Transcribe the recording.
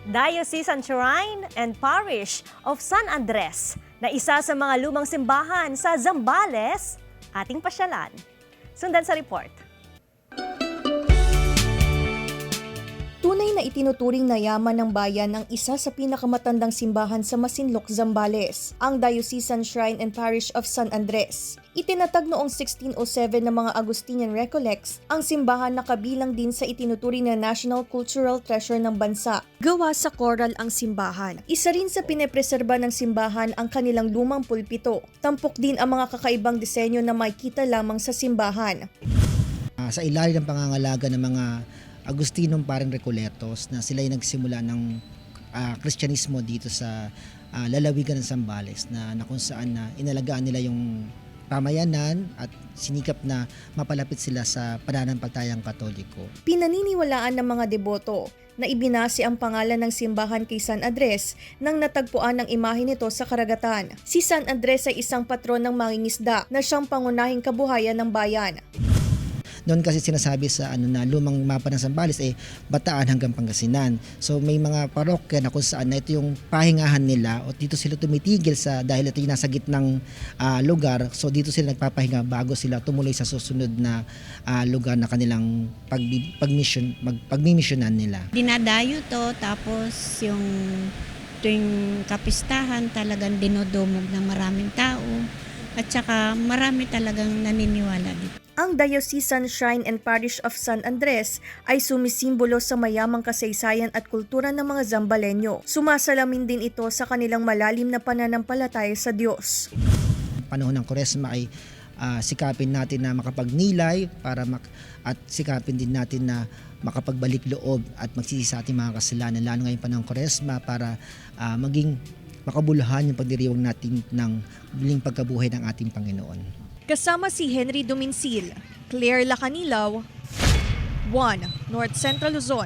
Diocesan Shrine and Parish of San Andres na isa sa mga lumang simbahan sa Zambales, ating pasyalan. Sundan sa report. Tunay na itinuturing na yaman ng bayan ang isa sa pinakamatandang simbahan sa Masinloc, Zambales, ang Diocesan Shrine and Parish of San Andres. Itinatag noong 1607 ng mga Augustinian Recollects ang simbahan na kabilang din sa itinuturing na National Cultural Treasure ng bansa. Gawa sa coral ang simbahan. Isa rin sa pinepreserba ng simbahan ang kanilang lumang pulpito. Tampok din ang mga kakaibang disenyo na makikita lamang sa simbahan. Sa ilalim ng pangangalaga ng mga Agustinong parang Recoletos na sila ay nagsimula ng Kristyanismo dito sa lalawigan ng Zambales na kung saan inalagaan nila yung pamayanan at sinikap na mapalapit sila sa pananampalatayang Katoliko. Pinaniniwalaan ng mga deboto na ibinase ang pangalan ng simbahan kay San Andres nang natagpuan ng imahe nito sa karagatan. Si San Andres ay isang patron ng mangingisda na siyang pangunahing kabuhayan ng bayan. Noon kasi sinasabi sa na lumang mapa ng Zambales Bataan hanggang Pangasinan. So may mga parokya na kung saan na ito yung pahingahan nila o dito sila tumitigil dahil ito yung nasa gitnang lugar. So dito sila nagpapahinga bago sila tumuloy sa susunod na lugar na kanilang pagmimisyonan nila. Dinadayo to, tapos yung tuwing kapistahan talagang dinodumog ng maraming tao at saka marami talagang naniniwala dito. Ang Diocesan Shrine and Parish of San Andres ay sumisimbolo sa mayamang kasaysayan at kultura ng mga Zambalenyo. Sumasalamin din ito sa kanilang malalim na pananampalataya sa Diyos. Panahon ng Kwaresma ay sikapin natin na makapagnilay at sikapin din natin na makapagbalik loob at magsisi sa ating mga kasalanan, lalo ngayong panahon ng Kwaresma para maging makabuluhan yung pagdiriwang natin ng muling pagkabuhay ng ating Panginoon. Kasama si Henry Duminsil, Claire Lacanilaw, 1 North Central Luzon.